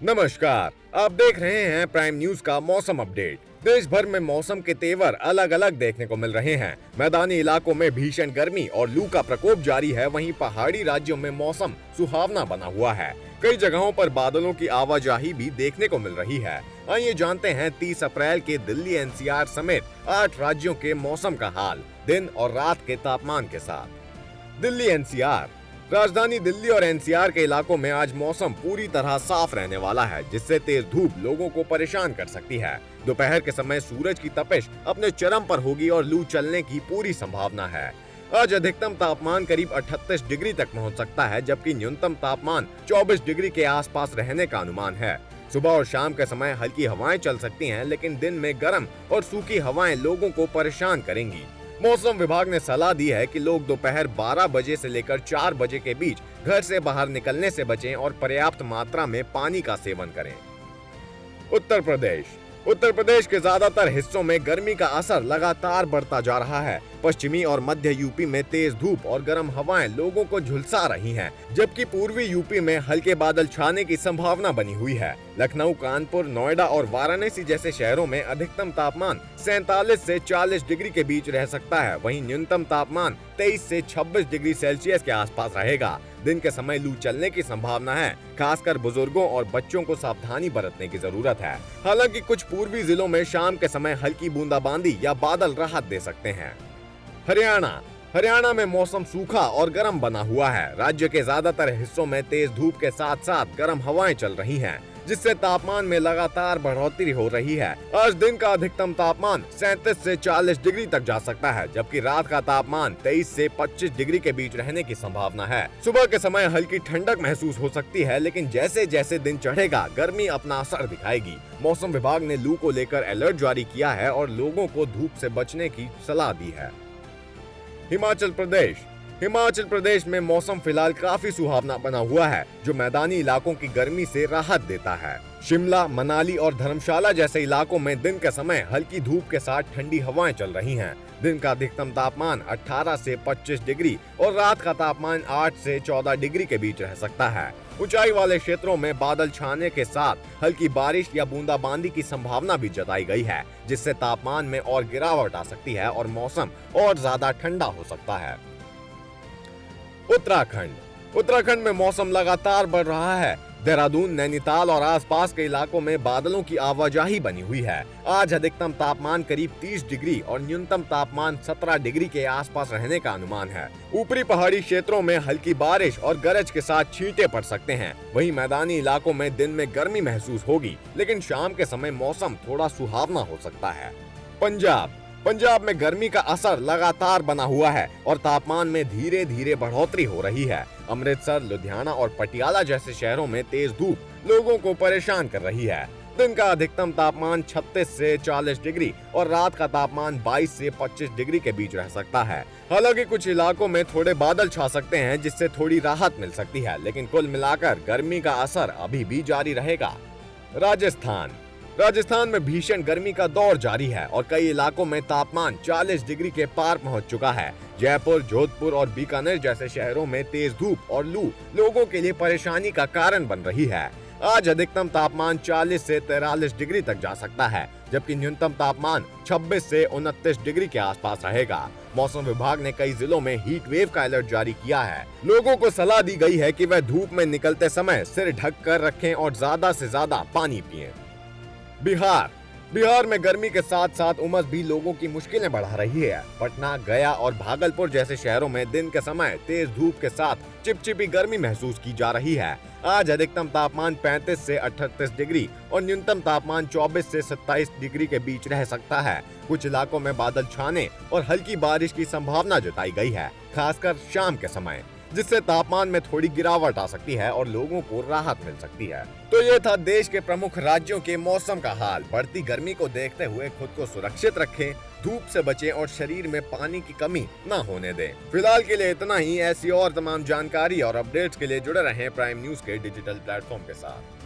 नमस्कार, आप देख रहे हैं प्राइम न्यूज का मौसम अपडेट। देश भर में मौसम के तेवर अलग अलग देखने को मिल रहे हैं। मैदानी इलाकों में भीषण गर्मी और लू का प्रकोप जारी है, वहीं पहाड़ी राज्यों में मौसम सुहावना बना हुआ है। कई जगहों पर बादलों की आवाजाही भी देखने को मिल रही है। आइए जानते हैं 30 अप्रैल के दिल्ली एनसीआर समेत 8 राज्यों के मौसम का हाल, दिन और रात के तापमान के साथ। दिल्ली एनसीआर। राजधानी दिल्ली और एनसीआर के इलाकों में आज मौसम पूरी तरह साफ रहने वाला है, जिससे तेज धूप लोगों को परेशान कर सकती है। दोपहर के समय सूरज की तपिश अपने चरम पर होगी और लू चलने की पूरी संभावना है। आज अधिकतम तापमान करीब 38 डिग्री तक पहुंच सकता है, जबकि न्यूनतम तापमान 24 डिग्री के आसपास रहने का अनुमान है। सुबह और शाम के समय हल्की हवाएं चल सकती हैं, लेकिन दिन में गर्म और सूखी हवाएं लोगों को परेशान करेंगी। मौसम विभाग ने सलाह दी है कि लोग दोपहर 12 बजे से लेकर 4 बजे के बीच घर से बाहर निकलने से बचें और पर्याप्त मात्रा में पानी का सेवन करें। उत्तर प्रदेश के ज्यादातर हिस्सों में गर्मी का असर लगातार बढ़ता जा रहा है। पश्चिमी और मध्य यूपी में तेज धूप और गर्म हवाएं लोगों को झुलसा रही हैं, जबकि पूर्वी यूपी में हल्के बादल छाने की संभावना बनी हुई है। लखनऊ, कानपुर, नोएडा और वाराणसी जैसे शहरों में अधिकतम तापमान 47 से 40 डिग्री के बीच रह सकता है, वहीं न्यूनतम तापमान 23 से 26 डिग्री सेल्सियस के आसपास रहेगा। दिन के समय लू चलने की संभावना है, खासकर बुजुर्गों और बच्चों को सावधानी बरतने की जरूरत है। हालांकि कुछ पूर्वी जिलों में शाम के समय हल्की बूंदाबांदी या बादल राहत दे सकते हैं। हरियाणा में मौसम सूखा और गर्म बना हुआ है। राज्य के ज्यादातर हिस्सों में तेज धूप के साथ साथ गर्म हवाएं चल रही हैं, जिससे तापमान में लगातार बढ़ोतरी हो रही है। आज दिन का अधिकतम तापमान 37 से 40 डिग्री तक जा सकता है, जबकि रात का तापमान 23 से 25 डिग्री के बीच रहने की संभावना है। सुबह के समय हल्की ठंडक महसूस हो सकती है, लेकिन जैसे जैसे दिन चढ़ेगा गर्मी अपना असर दिखाएगी। मौसम विभाग ने लू को लेकर अलर्ट जारी किया है और लोगों को धूप से बचने की सलाह दी है। हिमाचल प्रदेश में मौसम फिलहाल काफी सुहावना बना हुआ है, जो मैदानी इलाकों की गर्मी से राहत देता है। शिमला, मनाली और धर्मशाला जैसे इलाकों में दिन के समय हल्की धूप के साथ ठंडी हवाएं चल रही हैं। दिन का अधिकतम तापमान 18 से 25 डिग्री और रात का तापमान 8 से 14 डिग्री के बीच रह सकता है। ऊंचाई वाले क्षेत्रों में बादल छाने के साथ हल्की बारिश या बूंदाबांदी की संभावना भी जताई गई है, जिससे तापमान में और गिरावट आ सकती है और मौसम और ज्यादा ठंडा हो सकता है। उत्तराखंड में मौसम लगातार बढ़ रहा है। देहरादून, नैनीताल और आसपास के इलाकों में बादलों की आवाजाही बनी हुई है। आज अधिकतम तापमान करीब 30 डिग्री और न्यूनतम तापमान 17 डिग्री के आसपास रहने का अनुमान है। ऊपरी पहाड़ी क्षेत्रों में हल्की बारिश और गरज के साथ छींटे पड़ सकते हैं। वहीं मैदानी इलाकों में दिन में गर्मी महसूस होगी, लेकिन शाम के समय मौसम थोड़ा सुहावना हो सकता है। पंजाब में गर्मी का असर लगातार बना हुआ है और तापमान में धीरे धीरे बढ़ोतरी हो रही है। अमृतसर, लुधियाना और पटियाला जैसे शहरों में तेज धूप लोगों को परेशान कर रही है। दिन का अधिकतम तापमान 36 से 40 डिग्री और रात का तापमान 22 से 25 डिग्री के बीच रह सकता है। हालांकि कुछ इलाकों में थोड़े बादल छा सकते हैं, जिससे थोड़ी राहत मिल सकती है, लेकिन कुल मिलाकर गर्मी का असर अभी भी जारी रहेगा। राजस्थान में भीषण गर्मी का दौर जारी है और कई इलाकों में तापमान 40 डिग्री के पार पहुंच चुका है। जयपुर, जोधपुर और बीकानेर जैसे शहरों में तेज धूप और लू लोगों के लिए परेशानी का कारण बन रही है। आज अधिकतम तापमान 40 से 43 डिग्री तक जा सकता है, जबकि न्यूनतम तापमान 26 से 29 डिग्री के आसपास रहेगा। मौसम विभाग ने कई जिलों में हीट वेव का अलर्ट जारी किया है। लोगों को सलाह दी गई है कि वह धूप में निकलते समय सिर ढक कर रखें और ज्यादा से ज्यादा पानी पिएं। बिहार में गर्मी के साथ साथ उमस भी लोगों की मुश्किलें बढ़ा रही है। पटना, गया और भागलपुर जैसे शहरों में दिन के समय तेज धूप के साथ चिपचिपी गर्मी महसूस की जा रही है। आज अधिकतम तापमान 35 से 38 डिग्री और न्यूनतम तापमान 24 से 27 डिग्री के बीच रह सकता है। कुछ इलाकों में बादल छाने और हल्की बारिश की संभावना जताई गई है, खासकर शाम के समय, जिससे तापमान में थोड़ी गिरावट आ सकती है और लोगों को राहत मिल सकती है। तो ये था देश के प्रमुख राज्यों के मौसम का हाल। बढ़ती गर्मी को देखते हुए खुद को सुरक्षित रखें, धूप से बचें और शरीर में पानी की कमी न होने दें। फिलहाल के लिए इतना ही। ऐसी और तमाम जानकारी और अपडेट्स के लिए जुड़े रहें प्राइम न्यूज के डिजिटल प्लेटफॉर्म के साथ।